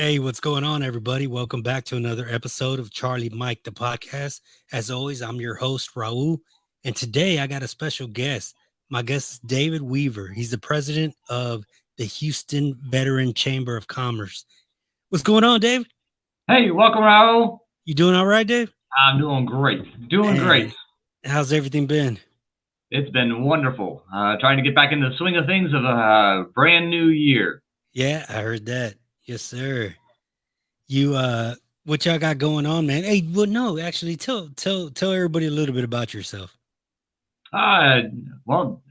Hey, what's going on, everybody? Welcome back to another episode of Charlie Mike, the podcast. As always, I'm your host, Raul. And today I got a special guest. My guest is David Weaver. He's the president of the Houston Veteran Chamber of Commerce. What's going on, Dave? Hey, welcome, Raul. You doing all right, Dave? I'm doing great. Doing great. Man, how's everything been? It's been wonderful. Trying to get back into the swing of things of a brand new year. Yeah, I heard that. Yes, sir. You what y'all got going on, man? Hey, well, no, actually tell everybody a little bit about yourself. Uh,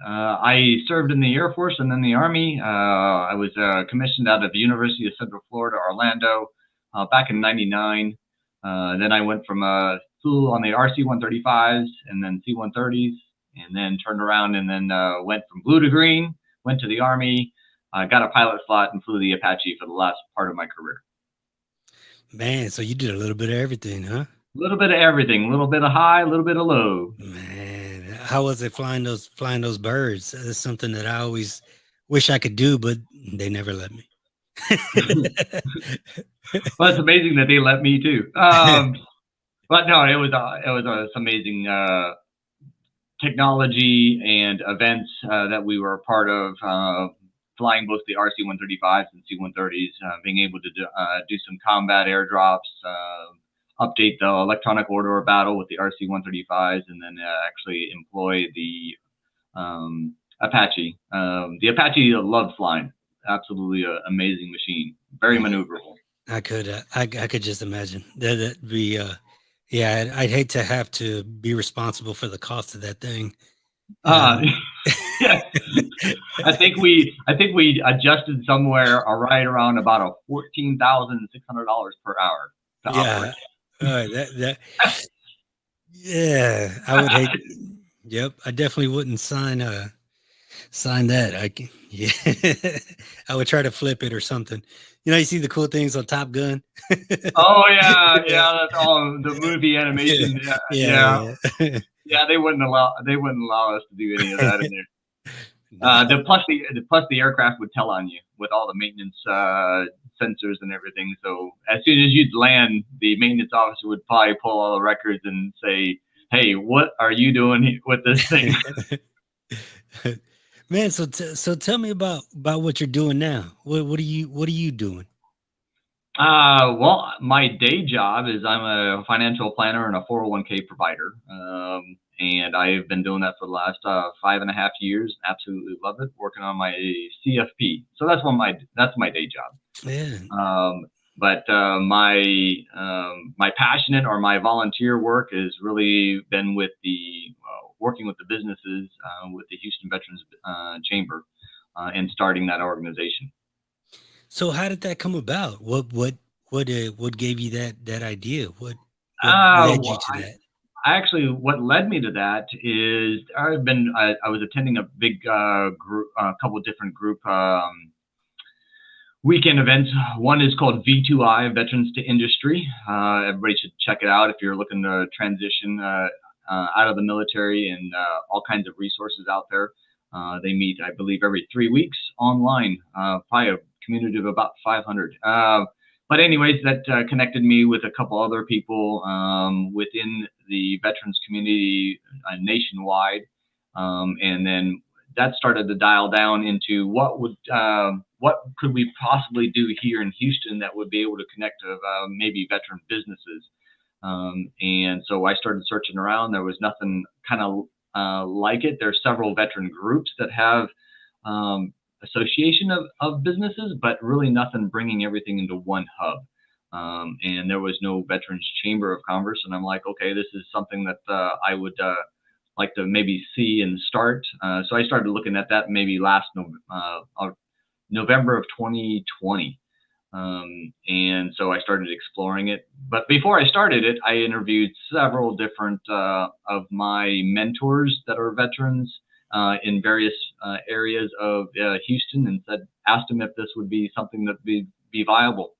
I served in the Air Force and then the Army. I was commissioned out of the University of Central Florida, Orlando, back in '99. Then I went from flew on the RC-135s and then C-130s, and then turned around and then went from blue to green, went to the Army, got a pilot slot, and flew the Apache for the last part of my career. Man, so you did a little bit of everything, huh? A little bit of everything, a little bit of high, a little bit of low. Man, how was it flying those birds? That's something that I always wish I could do, but they never let me. Well, it's amazing that they let me too. But no, it was amazing technology and events that we were a part of. Flying both the RC-135s and C-130s, being able to do some combat airdrops, update the electronic order of battle with the RC-135s, and then actually employ the Apache. The Apache loved flying. Absolutely amazing machine. Very maneuverable. I could just imagine that'd be yeah, I'd hate to have to be responsible for the cost of that thing. Uh, Um, yeah, I think we adjusted somewhere right around about a $14,600 per hour to yeah, operate. that yeah, I would hate. Yep, I definitely wouldn't sign that. Yeah, I would try to flip it or something. You see the cool things on Top Gun. Oh yeah, Yeah, yeah, that's all the movie yeah, animation. Yeah, yeah, yeah, yeah. yeah. They wouldn't allow us to do any of that in there. Nah, The aircraft would tell on you with all the maintenance sensors and everything. So as soon as you'd land, the maintenance officer would probably pull all the records and say, "Hey, what are you doing with this thing?" man. So tell me about what you're doing now. What are you doing? Well, my day job is I'm a financial planner and a 401k provider. And I've been doing that for the last 5.5 years. Absolutely love it. Working on my CFP. So that's my day job. Yeah. Um, but my passionate or my volunteer work has really been with the working with the businesses with the Houston Veterans Chamber and starting that organization. So how did that come about? What gave you that idea? What led Well, you to that? actually, what led me to that is I was attending a big group, a couple of different group weekend events. One is called V2I, Veterans to Industry. Everybody should check it out if you're looking to transition out of the military, and all kinds of resources out there. They meet, I believe, every 3 weeks online, probably a community of about 500. But anyways, that connected me with a couple other people within the veterans community nationwide, and then that started to dial down into what could we possibly do here in Houston that would be able to connect to maybe veteran businesses. And so I started searching around. There was nothing kind of like it. There's several veteran groups that have association of businesses, but really nothing bringing everything into one hub. And there was no Veterans Chamber of Commerce. And I'm like, okay, this is something that I would like to maybe see and start. So I started looking at that maybe last November of 2020. And so I started exploring it. But before I started it, I interviewed several different of my mentors that are veterans in various areas of Houston, and asked them if this would be something that would be viable.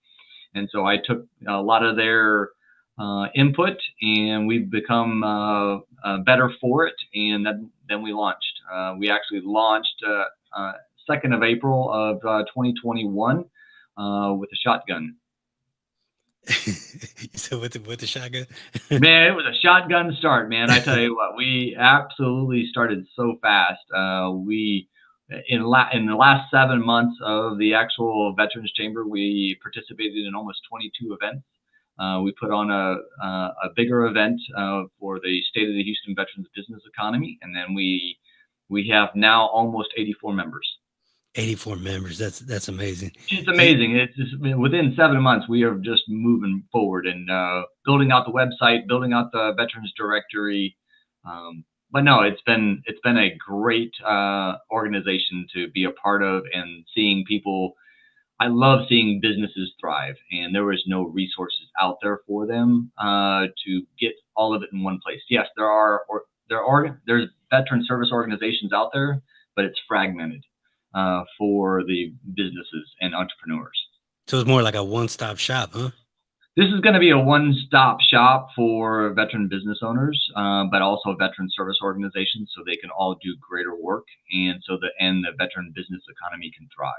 And so I took a lot of their input, and we've become better for it. And then we launched. We actually launched 2nd of April of 2021 with a shotgun. You said with the shotgun. Man, it was a shotgun start, man. I tell you what, we absolutely started so fast. We in the last 7 months of the actual Veterans Chamber, we participated in almost 22 events. We put on a bigger event for the State of the Houston Veterans Business Economy, and then we have now almost 84 members. 84 members. That's amazing. It's amazing. It's just, within 7 months, we are just moving forward and building out the website, building out the veterans directory. But no, it's been a great organization to be a part of, and seeing people. I love seeing businesses thrive, and there was no resources out there for them to get all of it in one place. Yes, there's veteran service organizations out there, but it's fragmented for the businesses and entrepreneurs. So it's more like a one-stop shop, huh? This is going to be a one-stop shop for veteran business owners, but also veteran service organizations, so they can all do greater work, and the veteran business economy can thrive.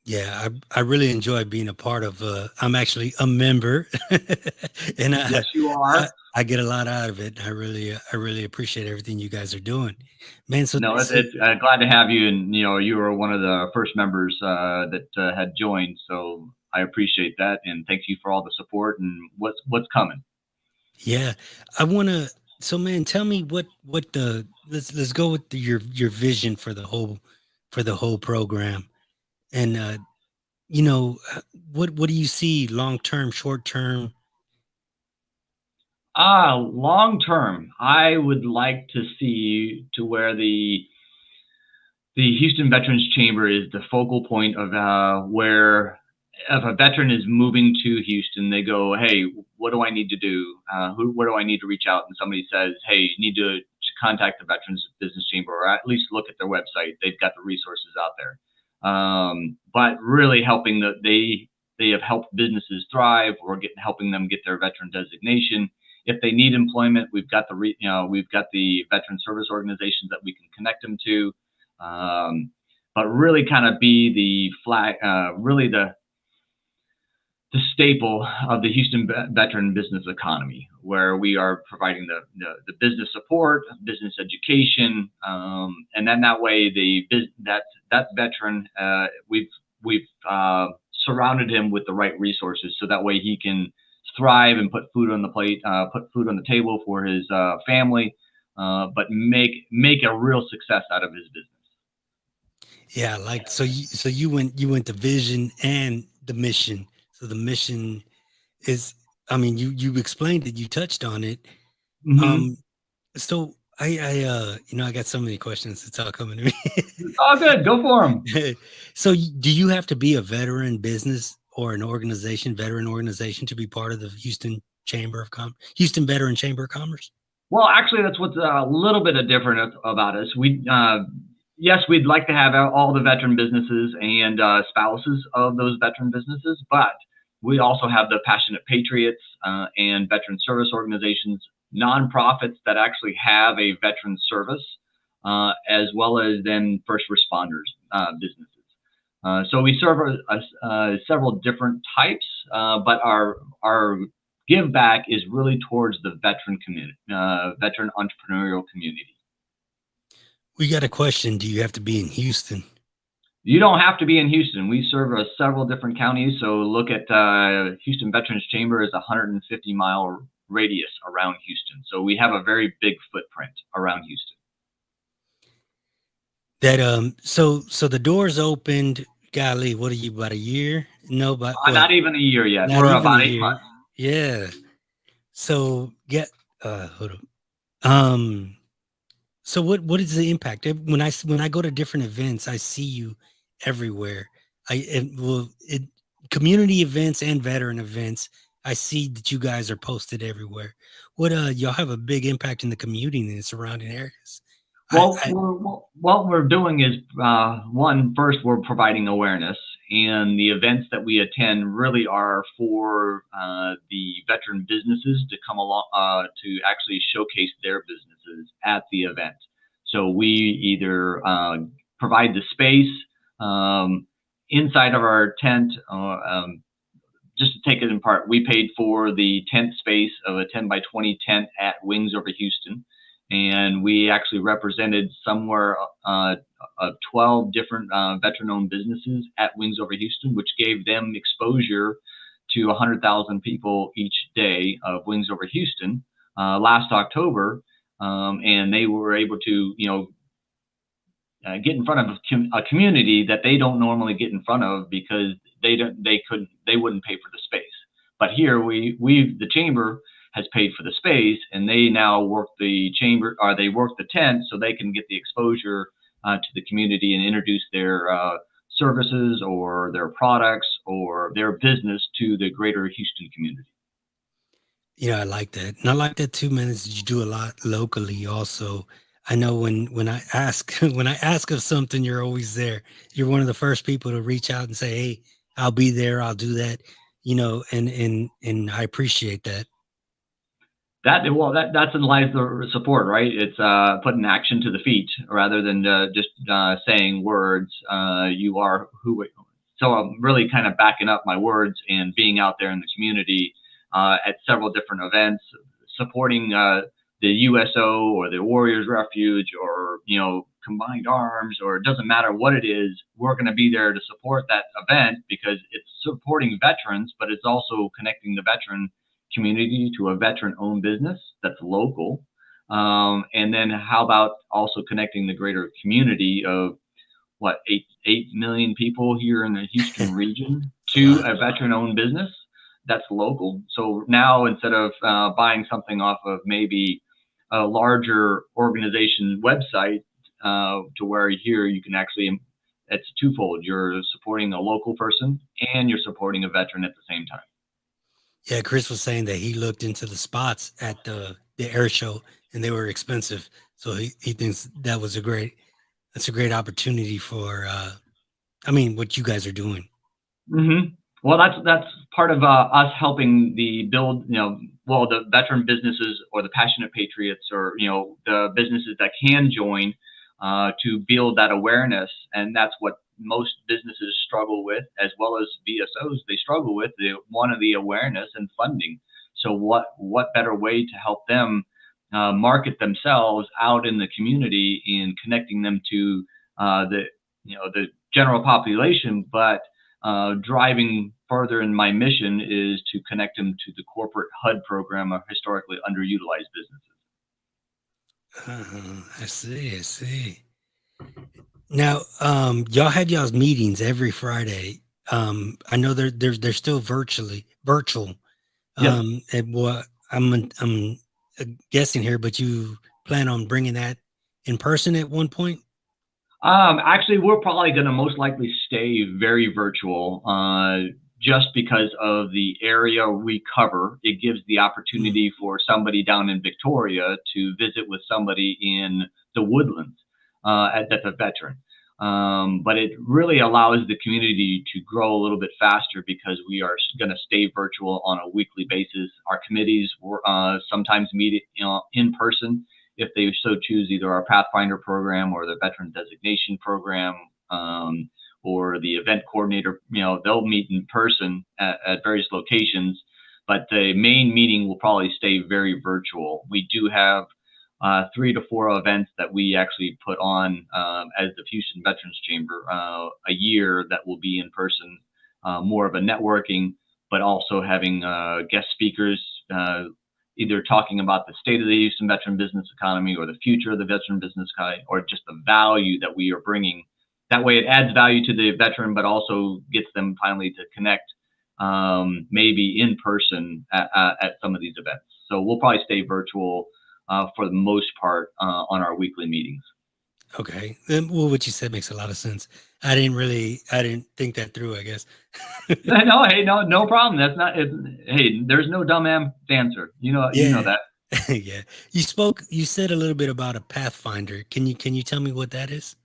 Yeah, I really enjoy being a part of. I'm actually a member, and Yes, you I are. I get a lot out of it. I really appreciate everything you guys are doing, man. So No, so it's glad to have you, and you were one of the first members that had joined, so I appreciate that, and thank you for all the support and what's coming. yeah, I want to. So man, tell me what the let's go with your vision for the whole program, and what do you see long term, short term? Long term, I would like to see to where the Houston Veterans Chamber is the focal point of where if a veteran is moving to Houston, they go, "Hey, what do I need to do? Where do I need to reach out?" And somebody says, "Hey, you need to contact the Veterans Business Chamber, or at least look at their website. They've got the resources out there." But really helping they have helped businesses thrive, or helping them get their veteran designation. If they need employment, we've got the veteran service organizations that we can connect them to, but really kind of be the flag, really the staple of the Houston veteran business economy, where we are providing the business support, business education, and then that way that veteran, we've surrounded him with the right resources, so that way he can thrive and put food on the plate, put food on the table for his family, but make a real success out of his business. Yeah, like you went the vision and the mission. So the mission is, I mean, you explained it, you touched on it. Mm-hmm. Um, so I got so many questions. It's all coming to Oh, good. Go for them. me. So do you have to be a veteran business or an organization, veteran organization, to be part of the Houston Veteran Chamber of Commerce? Well, actually, that's what's a little bit of different about us. Yes, we'd like to have all the veteran businesses and spouses of those veteran businesses, but we also have the Passionate Patriots and veteran service organizations, nonprofits that actually have a veteran service, as well as then first responders businesses. So we serve several different types, but our give back is really towards the veteran community, veteran entrepreneurial community. We got a question. Do you have to be in Houston? You don't have to be in Houston. We serve several different counties. So look at Houston Veterans Chamber is a 150-mile radius around Houston. So we have a very big footprint around Houston. That so the doors opened, golly, what are you, about a year? No, but what? Not even a year yet. Not We're even a about 8 year. months. Yeah. So hold on. So what is the impact? When I go to different events, I see you everywhere. Community events and veteran events, I see that you guys are posted everywhere. Y'all have a big impact in the community and the surrounding areas. Well, what we're doing is first we're providing awareness, and the events that we attend really are for the veteran businesses to come along to actually showcase their businesses at the event. So we either provide the space inside of our tent, just to take it in part, we paid for the tent space of a 10 by 20 tent at Wings Over Houston. And we actually represented somewhere of 12 different veteran-owned businesses at Wings Over Houston, which gave them exposure to 100,000 people each day of Wings Over Houston last October. And they were able to, get in front of a community that they don't normally get in front of because they wouldn't pay for the space. But here the chamber has paid for the space, and they now work the chamber, or they work the tent so they can get the exposure to the community and introduce their services or their products or their business to the greater Houston community. Yeah, I like that. And I like that too, man, is you do a lot locally also. I know when I ask when I ask of something, you're always there. You're one of the first people to reach out and say, "Hey, I'll be there. I'll do that." And I appreciate that. That's in life the support, right? It's putting action to the feet rather than just saying words. You are who. So I'm really kind of backing up my words and being out there in the community at several different events, supporting the USO or the Warriors Refuge or Combined Arms, or it doesn't matter what it is. We're going to be there to support that event because it's supporting veterans, but it's also connecting the veteran community to a veteran-owned business that's local. And then how about also connecting the greater community of 8 million people here in the Houston region to a veteran-owned business that's local. So now instead of buying something off of maybe a larger organization website to where here you can actually, it's twofold. You're supporting a local person and you're supporting a veteran at the same time. Yeah, Chris was saying that he looked into the spots at the air show and they were expensive. So he thinks that's a great opportunity for what you guys are doing. Mm-hmm. Well, that's part of us helping the build, the veteran businesses or the passionate patriots or, the businesses that can join to build that awareness. And that's what most businesses struggle with, as well as VSOs. They struggle with one of the awareness and funding. So what better way to help them market themselves out in the community and connecting them to the general population, but driving further in my mission is to connect them to the corporate HUD program of historically underutilized businesses. I see. Now, y'all had y'all's meetings every Friday. I know they're still virtual. Yep. And what I'm guessing here, but you plan on bringing that in person at one point? Actually, we're probably going to most likely stay very virtual, just because of the area we cover. It gives the opportunity for somebody down in Victoria to visit with somebody in the Woodlands that's a veteran. But it really allows the community to grow a little bit faster because we are going to stay virtual on a weekly basis. Our committees sometimes meet in person if they so choose, either our Pathfinder program or the Veteran Designation program, or the event coordinator. They'll meet in person at various locations, but the main meeting will probably stay very virtual. We do have 3 to 4 events that we actually put on as the Houston Veterans Chamber a year that will be in person, more of a networking, but also having guest speakers either talking about the state of the Houston veteran business economy or the future of the veteran business economy, or just the value that we are bringing. That way it adds value to the veteran, but also gets them finally to connect maybe in person at some of these events. So we'll probably stay virtual for the most part on our weekly meetings. Okay. Well, what you said makes a lot of sense. I didn't think that through, I guess. No, hey, no problem. That's not it. Hey, there's no dumb answer. You know that. Yeah. You said a little bit about a Pathfinder. Can you tell me what that is?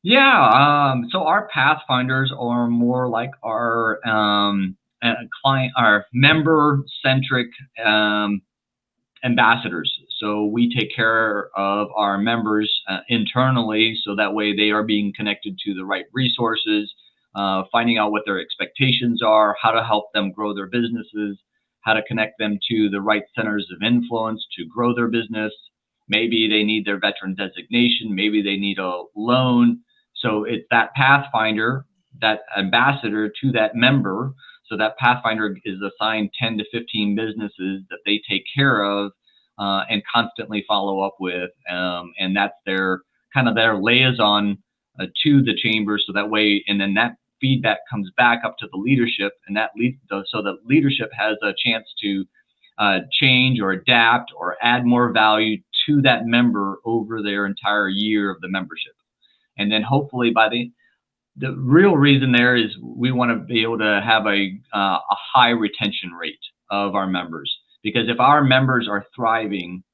Yeah. So our Pathfinders are more like our client, our member centric ambassadors. So we take care of our members internally, so that way they are being connected to the right resources. finding out what their expectations are, how to help them grow their businesses, how to connect them to the right centers of influence to grow their business. Maybe they need their veteran designation. Maybe they need a loan. So it's that Pathfinder, that ambassador to that member. So that Pathfinder is assigned 10 to 15 businesses that they take care of and constantly follow up with. And that's their kind of their liaison to the chamber. So that way, and then that feedback comes back up to the leadership, and that leads so that leadership has a chance to change or adapt or add more value to that member over their entire year of the membership. And then hopefully by the real reason there is we want to be able to have a high retention rate of our members, because if our members are thriving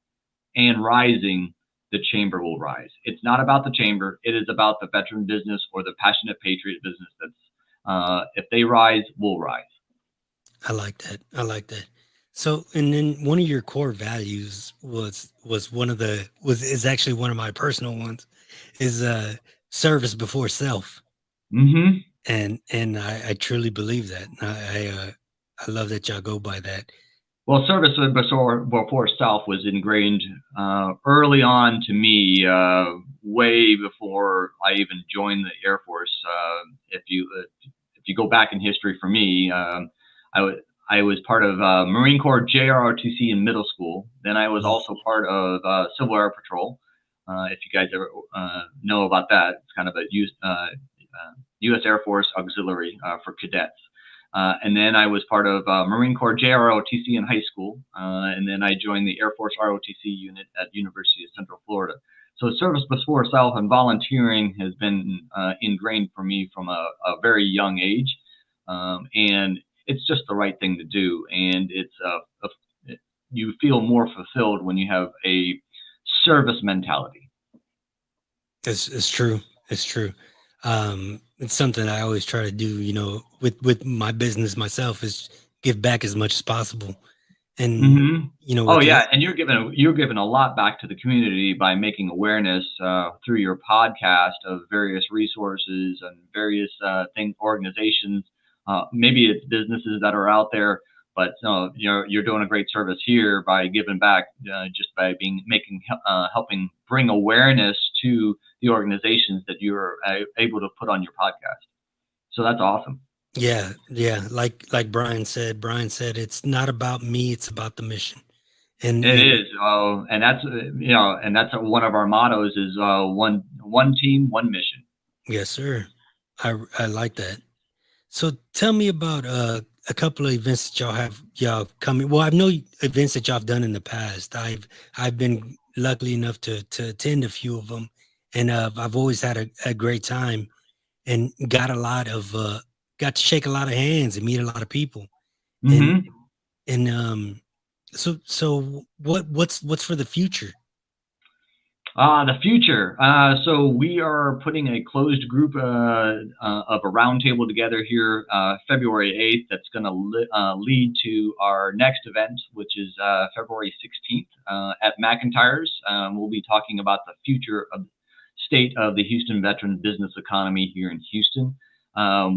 and rising, the chamber will rise. It's not about the chamber. It is about the veteran business or the passionate patriot business. That's if they rise, we'll rise. I like that. I like that. So, and then one of your core values was one of the was is actually one of my personal ones is service before self. Mm-hmm. And I truly believe that. I love that y'all go by that. Well, service before self was ingrained early on to me, way before I even joined the Air Force. If you go back in history for me, I was part of Marine Corps JROTC in middle school. Then I was also part of Civil Air Patrol. If you guys ever know about that, it's kind of a U.S. Air Force auxiliary for cadets. And then I was part of Marine Corps JROTC in high school. And then I joined the Air Force ROTC unit at University of Central Florida. So service before self and volunteering has been ingrained for me from a very young age. And it's just the right thing to do. And you feel more fulfilled when you have a service mentality. It's true. It's true. It's something I always try to do, with my business myself is give back as much as possible. And, Mm-hmm. Oh with yeah, and you're giving a lot back to the community by making awareness through your podcast of various resources and various organizations. Maybe it's businesses that are out there, but you're doing a great service here by giving back, just by helping bring awareness to the organizations that you're able to put on your podcast. So that's awesome. yeah. Like Brian said, it's not about me, it's about the mission. It And is, and that's one of our mottos is one team, one mission. yes, sir. I like that. So tell me about a couple of events that y'all coming. Well, I know events that y'all have done in the past. I've been lucky enough to attend a few of them, and I've always had a great time and got to shake a lot of hands and meet a lot of people. And Mm-hmm. and so what's for the future? The future. So we are putting a closed group of a roundtable together here February 8th. That's going to lead to our next event, which is February 16th at McIntyre's. We'll be talking about the future of state of the Houston veteran business economy here in Houston.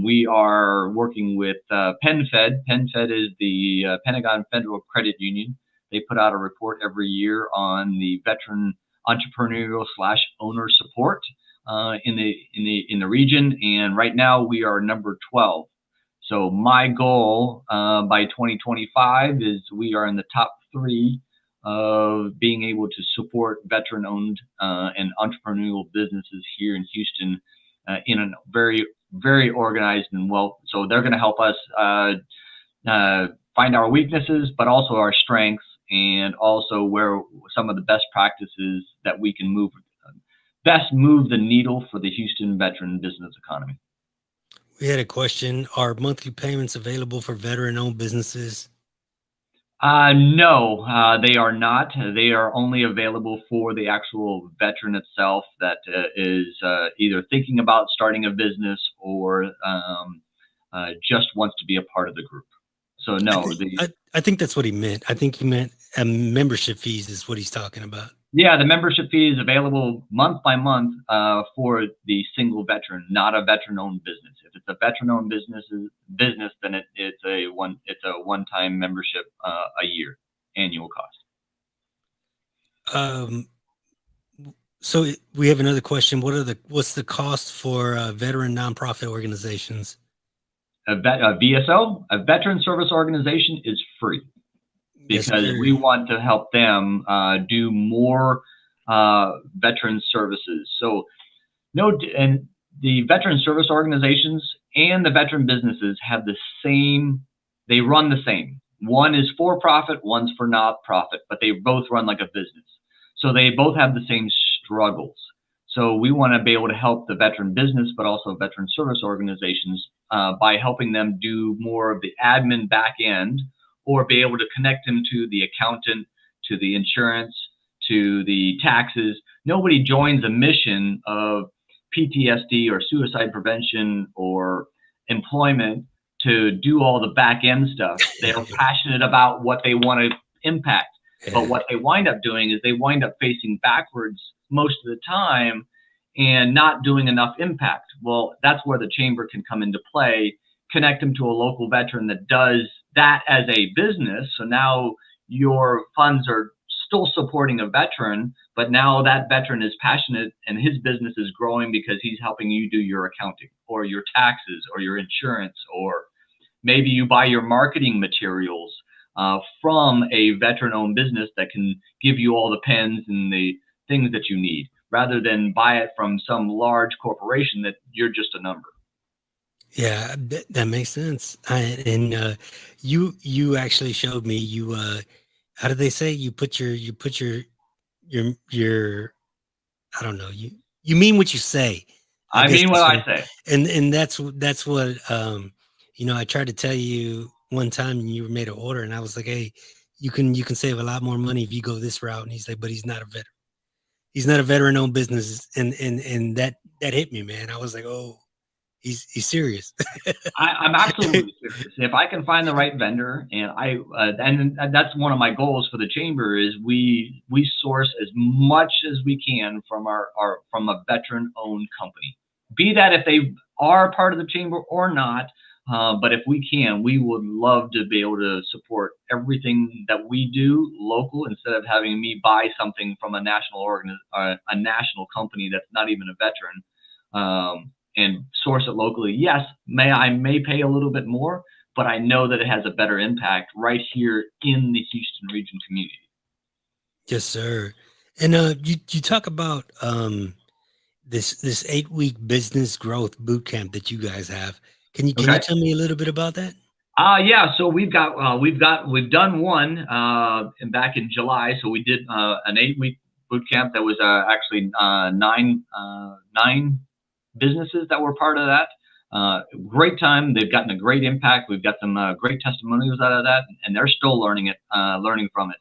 We are working with PenFed. PenFed is the Pentagon Federal Credit Union. They put out a report every year on the veteran entrepreneurial / owner support in the region, and right now we are number 12. So my goal by 2025 is we are in the top 3 of being able to support veteran-owned and entrepreneurial businesses here in Houston in a very, very organized and well. So they're going to help us find our weaknesses, but also our strengths, and also where some of the best practices that we can move the needle for the Houston veteran business economy. We had a question. Are monthly payments available for veteran-owned businesses? No, they are not. They are only available for the actual veteran itself that is either thinking about starting a business or just wants to be a part of the group. So no, I think that's what he meant. I think he meant membership fees is what he's talking about. Yeah, the membership fee is available month by month for the single veteran, not a veteran-owned business. If it's a veteran-owned business, then it's a one-time membership a year, annual cost. Um, so we have another question. What's the cost for veteran nonprofit organizations? A VSO, a veteran service organization, is free Yes, because sir. we want to help them do more veteran services. So and the veteran service organizations and the veteran businesses have the same, they run the same. One is for profit, one's for not profit, but they both run like a business. So they both have the same struggles. So we want to be able to help the veteran business, but also veteran service organizations by helping them do more of the admin back end, or be able to connect them to the accountant, to the insurance, to the taxes. Nobody joins a mission of PTSD or suicide prevention or employment to do all the back end stuff. They're passionate about what they want to impact. But what they wind up doing is they wind up facing backwards most of the time and not doing enough impact. Well, that's where the chamber can come into play, connect them to a local veteran that does that as a business. So now your funds are still supporting a veteran, but now that veteran is passionate and his business is growing because he's helping you do your accounting or your taxes or your insurance, or maybe you buy your marketing materials from a veteran-owned business that can give you all the pens and the things that you need, rather than buy it from some large corporation that you're just a number. Yeah, that makes sense. And you actually showed me how did they say your I don't know, you mean what you say. I I guess mean what that's I what say. and that's what I tried to tell you one time, and you made an order, and I was like, hey, you can save a lot more money if you go this route. And he's like, but he's not a veteran. He's not a veteran owned business. And that hit me, man. I was like, oh, he's serious. I'm absolutely serious. If I can find the right vendor, and that's one of my goals for the chamber, is we source as much as we can from our from a veteran owned company, be that if they are part of the chamber or not. But if we can, we would love to be able to support everything that we do local, instead of having me buy something from a national company that's not even a veteran. And source it locally. Yes, I may pay a little bit more, but I know that it has a better impact right here in the Houston region community. Yes, sir. And you talk about this 8-week business growth boot camp that you guys have. Can you Okay. tell me a little bit about that? Yeah. So we've done one back in July. So we did an 8-week boot camp that was actually nine businesses that were part of that. Great time. They've gotten a great impact. We've got some great testimonials out of that, and they're still learning from it.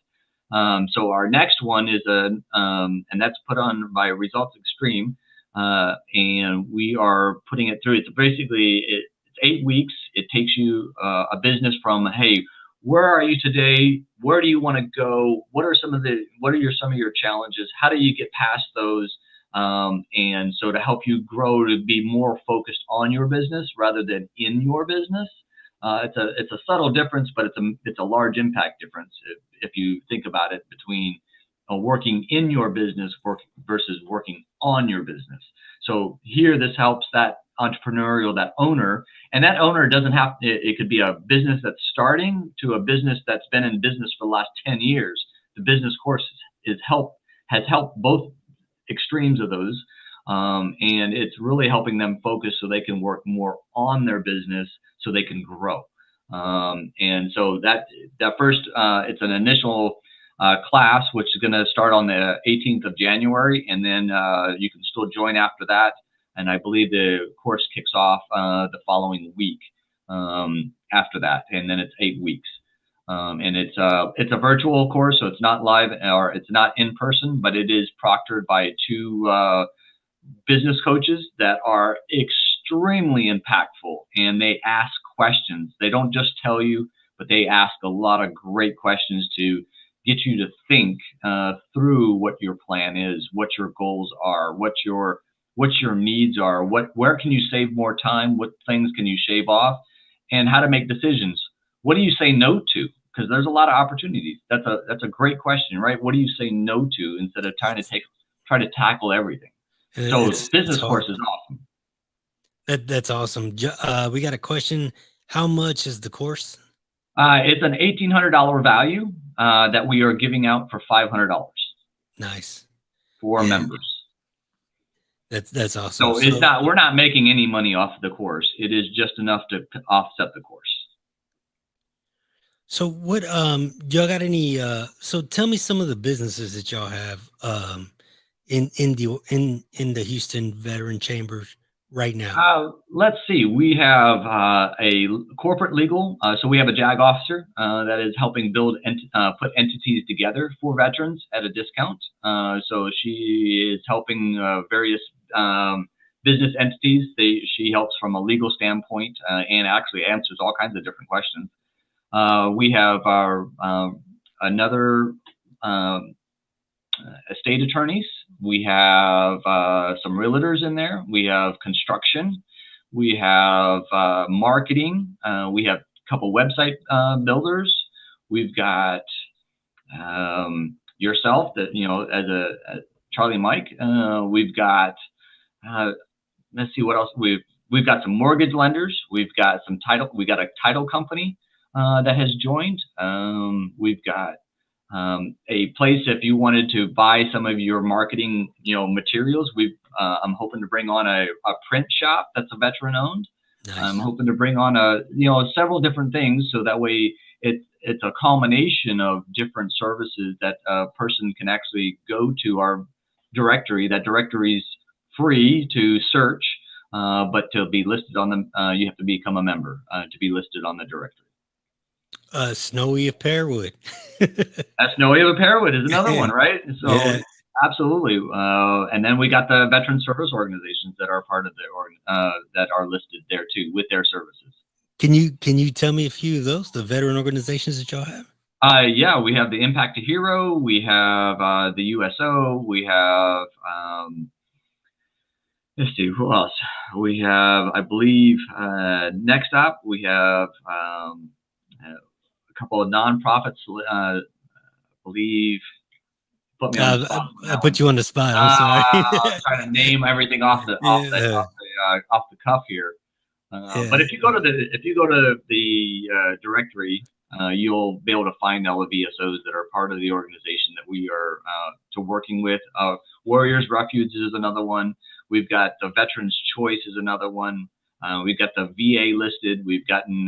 So our next one is and that's put on by Results Extreme, and we are putting it through. It's basically it's 8 weeks. It takes you a business from, hey, where are you today? Where do you want to go? What are some of your challenges? How do you get past those? And so to help you grow, to be more focused on your business rather than in your business. It's a subtle difference, but it's a large impact difference if you think about it, between working in your business versus working on your business. So here, this helps that entrepreneurial, that owner, and that owner doesn't have. It could be a business that's starting to a business that's been in business for the last 10 years. The business course has helped both extremes of those. And it's really helping them focus so they can work more on their business so they can grow. And so that first, it's an initial class, which is going to start on the 18th of January. And then you can still join after that. And I believe the course kicks off the following week after that. And then it's 8 weeks. And it's a virtual course, so it's not live, or it's not in person, but it is proctored by two business coaches that are extremely impactful, and they ask questions. They don't just tell you, but they ask a lot of great questions to get you to think through what your plan is, what your goals are, what your needs are, where can you save more time, what things can you shave off, and how to make decisions. What do you say no to? Because there's a lot of opportunities. That's a great question, right? What do you say no to instead of try to tackle everything? And So it's business course hard. is awesome. That's awesome. We got a question. How much is the course? It's an $1,800 value that we are giving out for $500 Nice. for Yeah, members. that's awesome. So it's So not we're not making any money off the course. It is just enough to offset the course. so what y'all got any so tell me some of the businesses that y'all have in the Houston Veteran Chambers right now. Let's see. We have a corporate legal. So we have a JAG officer that is helping put entities together for veterans at a discount. So she is helping various business entities. She helps from a legal standpoint and actually answers all kinds of different questions. We have our another estate attorneys. We have some realtors in there. We have construction. We have marketing. We have a couple website builders. We've got yourself, that as a Charlie Mike. We've got let's see what else we've got some mortgage lenders. We've got some title. We got a title company that has joined. We've got a place if you wanted to buy some of your marketing, materials. I'm hoping to bring on a print shop that's a veteran owned. I'm Nice. hoping to bring on several different things, so that way it's a culmination of different services that a person can actually go to our directory. That directory's free to search, but to be listed on them, you have to become a member to be listed on the directory. Snowy of Pearwood. Snowy of Pearwood is another one, right? So Yeah. absolutely. And then we got the veteran service organizations that are part of that are listed there too with their services. Can you tell me a few of those, the veteran organizations that y'all have? Yeah, we have the Impact to Hero. We have the USO. We have let's see, who else? We have, I believe, Next Up. We have a couple of nonprofits. I believe. Put me on the spot on I that put one. you on the spot. I'm sorry. Trying to name everything Yeah, off the cuff here. But yeah. if you go to the directory, you'll be able to find all the VSOs that are part of the organization that we are to working with. Warriors Refuge is another one. We've got the Veterans Choice is another one. We've got the VA listed. We've gotten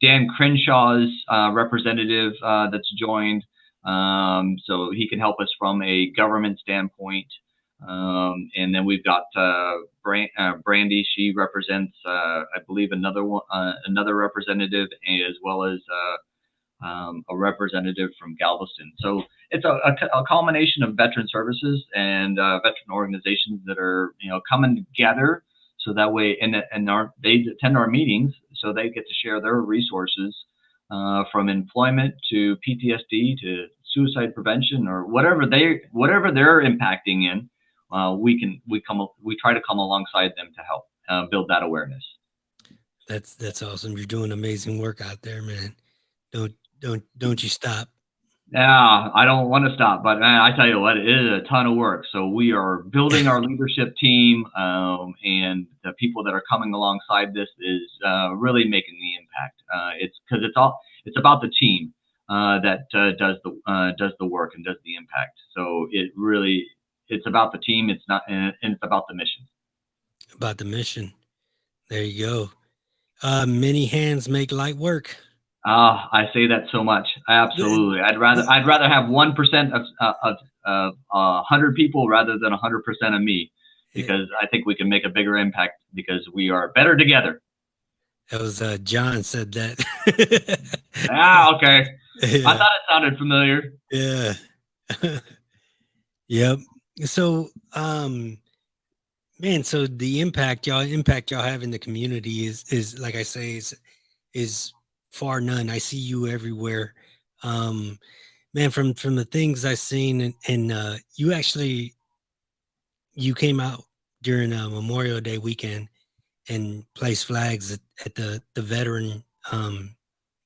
Dan Crenshaw's representative that's joined. So he can help us from a government standpoint. And then we've got Brandy. She represents, I believe, another representative, as well as a representative from Galveston. So it's a culmination of veteran services and veteran organizations that are coming together. So that way, they attend our meetings, so they get to share their resources from employment to PTSD to suicide prevention, or whatever they're impacting in. We try to come alongside them to help build that awareness. That's awesome. You're doing amazing work out there, man. Don't you stop. Yeah, I don't want to stop, but man, I tell you what, it is a ton of work. So we are building our leadership team, and the people that are coming alongside this is really making the impact. It's because it's about the team that does the work and does the impact. So it's about the team. It's not, and it's about the mission. About the mission. There you go. Many hands make light work. I say that so much. Absolutely. I'd rather have 1% of 100 people rather than 100% of me, because I think we can make a bigger impact because we are better together. That was John said that. Okay. Yeah. I thought it sounded familiar. Yeah. Yep. So, man, so the impact y'all have in the community is like I say is far none. I see you everywhere. Um, man, from the things I've seen, and you came out during Memorial Day weekend and placed flags at the veteran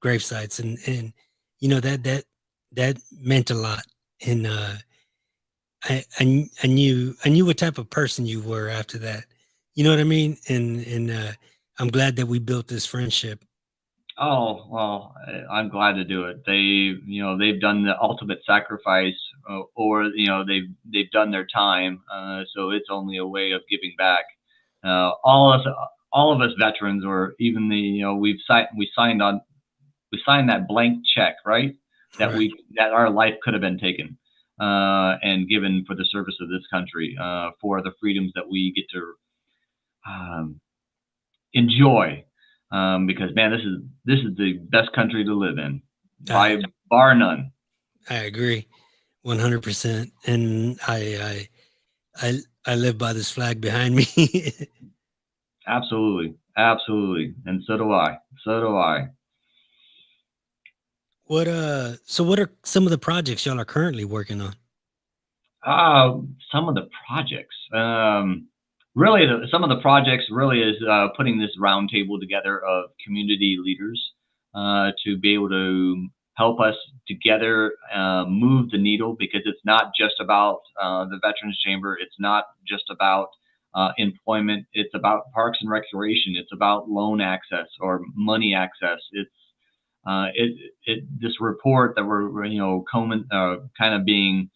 grave sites, and that meant a lot. And I knew what type of person you were after that. You know what I mean? And I'm glad that we built this friendship. Oh, well, I'm glad to do it. They've done the ultimate sacrifice, or they've done their time. So it's only a way of giving back. Uh, all of us, all of us veterans, or even we signed that blank check, right? Right. That our life could have been taken and given for the service of this country, for the freedoms that we get to um, enjoy, because man, this is the best country to live in by I bar none. I agree, 100%. And I live by this flag behind me. Absolutely, absolutely, and so do I. So do I. What are some of the projects y'all are currently working on? Some of the projects, really, some of the projects really is putting this roundtable together of community leaders to be able to help us together move the needle, because it's not just about the Veterans Chamber. It's not just about employment. It's about parks and recreation. It's about loan access or money access. It's this report that we're kind of being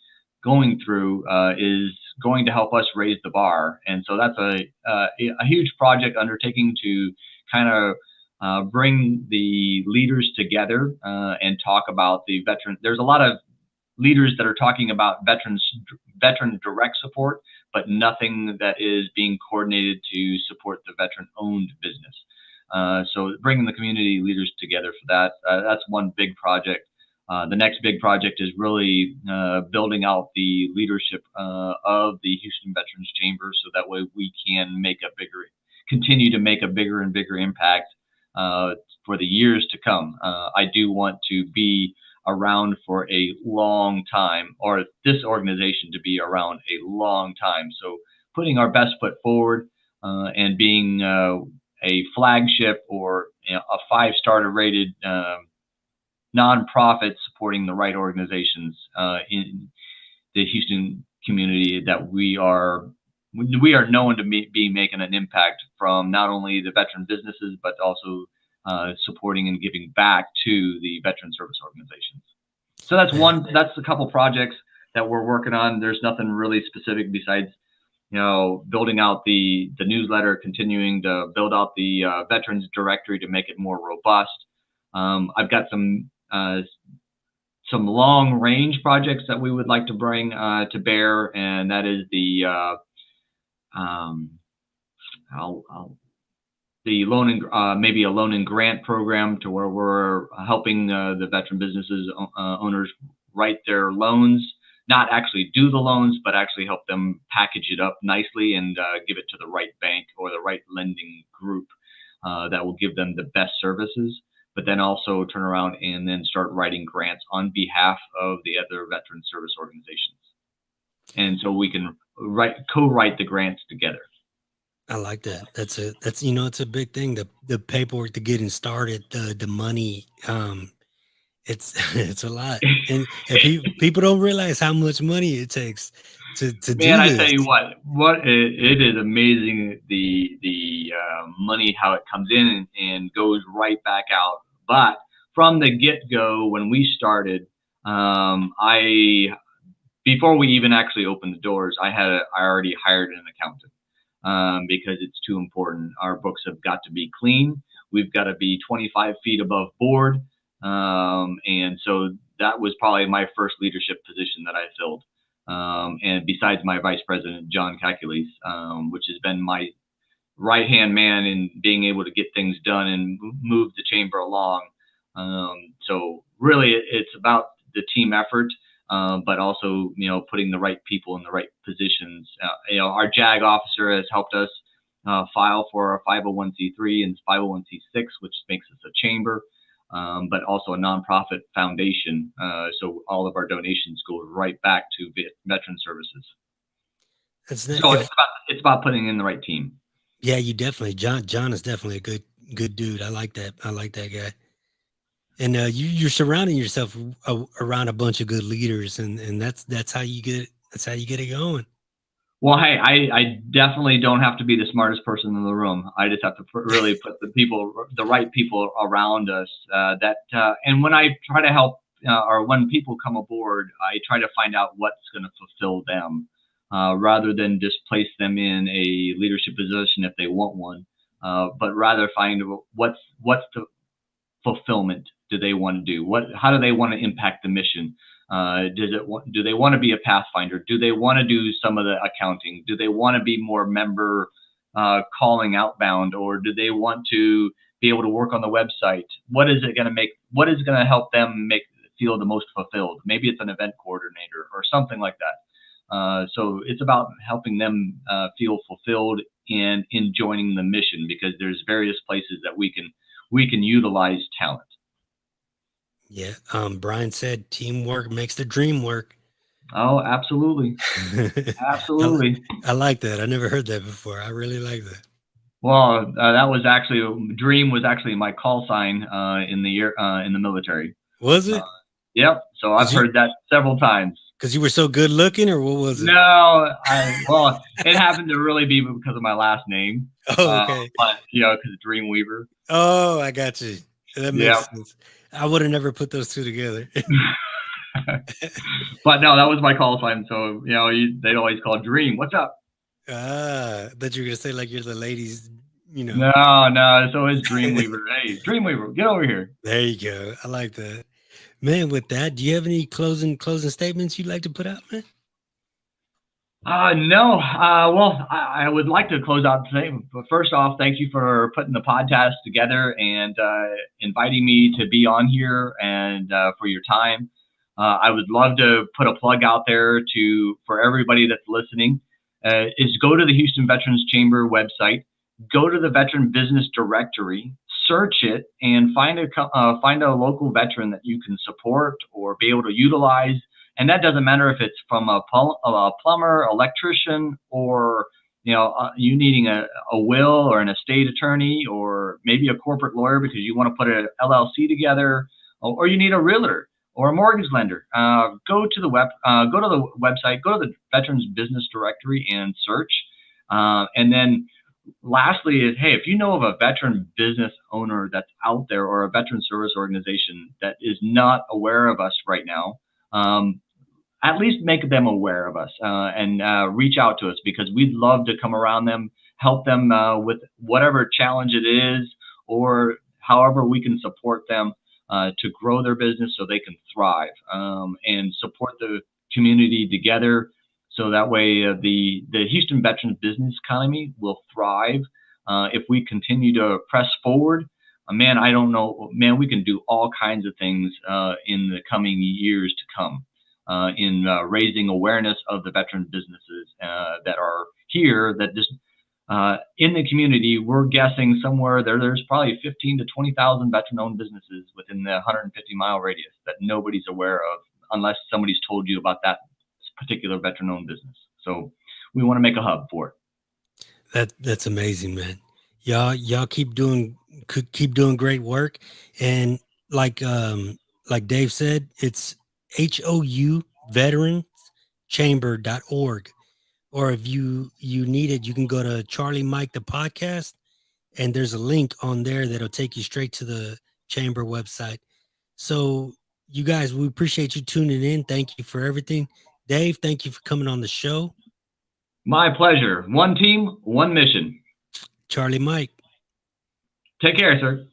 going through is going to help us raise the bar, and so that's a huge project undertaking to kind of bring the leaders together and talk about the veteran. There's a lot of leaders that are talking about veteran direct support, but nothing that is being coordinated to support the veteran owned business. So bringing the community leaders together for that, that's one big project. The next big project is really building out the leadership of the Houston Veterans Chamber, so that way we can continue to make a bigger and bigger impact uh, for the years to come. I do want to be around for a long time, or this organization to be around a long time. So putting our best foot forward and being a flagship, or a five-star rated nonprofit supporting the right organizations in the Houston community, that we are known to be making an impact from not only the veteran businesses, but also supporting and giving back to the veteran service organizations. So that's Man, one. That's a couple projects that we're working on. There's nothing really specific besides building out the newsletter, continuing to build out the veterans directory to make it more robust. I've got some long range projects that we would like to bring to bear, and that is um, I'll the loan and maybe a loan and grant program, to where we're helping the veteran businesses owners write their loans, not actually do the loans, but actually help them package it up nicely and give it to the right bank or the right lending group that will give them the best services. But then also turn around and then start writing grants on behalf of the other veteran service organizations, and so we can co-write the grants together. I like that. That's it's a big thing. The paperwork to getting started, the money, it's it's a lot, and people don't realize how much money it takes to Man, do I tell this. you what it is amazing, the money, how it comes in and goes right back out. But from the get go, when we started, I before we even actually opened the doors, I already hired an accountant because it's too important. Our books have got to be clean. We've got to be 25 feet above board, and so that was probably my first leadership position that I filled. And besides my vice president, John Calcules, which has been my right hand man in being able to get things done and move the chamber along. So really, it's about the team effort, but also putting the right people in the right positions. Our JAG officer has helped us file for our 501c3 and 501c6, which makes us a chamber. but also a nonprofit foundation. So all of our donations go right back to veteran services. That's So if it's about putting in the right team. yeah, you definitely John is definitely a good dude. I like that. I like that guy. And you're surrounding yourself around a bunch of good leaders, and that's how you get it going. Well, hey, I definitely don't have to be the smartest person in the room. I just have to really put the right people around us. And when I try to help, or when people come aboard, I try to find out what's going to fulfill them, rather than just place them in a leadership position if they want one, but rather find what's the fulfillment do they want to do? How do they want to impact the mission? Do they want to be a Pathfinder? Do they want to do some of the accounting? Do they want to be more member calling outbound, or do they want to be able to work on the website? What is it going to make? What is going to help them feel the most fulfilled? Maybe it's an event coordinator or something like that. So it's about helping them feel fulfilled and in joining the mission, because there's various places that we can utilize talent. Yeah. Brian said teamwork makes the dream work. Oh, absolutely. Absolutely. I like that. I never heard that before. I really like that. Well, that was actually dream was actually my call sign in the military. Was it? Yep. So I've heard that several times. Because you were so good looking, or what was it? No, well, it happened to really be because of my last name. Oh, okay. But because Dreamweaver. Oh, I got you. That makes Yep. sense. I would have never put those two together. But no, that was my call sign. So they'd always call Dream. What's up? That you're gonna say like you're the ladies, No, it's always Dreamweaver. Hey, Dreamweaver, get over here. There you go. I like that. Man, with that, do you have any closing statements you'd like to put out, man? No. Well, I would like to close out today. But first off, thank you for putting the podcast together and inviting me to be on here, and for your time. I would love to put a plug out there for everybody that's listening. Is go to the Houston Veterans Chamber website, go to the Veteran Business Directory, search it, and find a local veteran that you can support or be able to utilize. And that doesn't matter if it's from a plumber, electrician, or you needing a will or an estate attorney, or maybe a corporate lawyer because you want to put an LLC together, or you need a realtor or a mortgage lender. Go to the website, go to the Veterans Business Directory and search. And then lastly is, hey, if you know of a veteran business owner that's out there, or a veteran service organization that is not aware of us right now, at least make them aware of us, and reach out to us, because we'd love to come around them, help them with whatever challenge it is, or however we can support them to grow their business so they can thrive, and support the community together. So that way the Houston veterans business economy will thrive if we continue to press forward. Man, I don't know. Man, we can do all kinds of things in the coming years to come. In raising awareness of the veteran businesses that are here, that just in the community. We're guessing somewhere there's probably 15 to 20,000 veteran-owned businesses within the 150-mile radius that nobody's aware of, unless somebody's told you about that particular veteran-owned business. So we want to make a hub for it. That's amazing, man. Y'all keep doing great work, and like Dave said, it's HOU veteranchamber.org. Or if you need it, you can go to Charlie Mike the podcast, and there's a link on there that'll take you straight to the chamber website. So you guys, we appreciate you tuning in. Thank you for everything. Dave, thank you for coming on the show. My pleasure. One team, one mission. Charlie Mike. Take care, sir.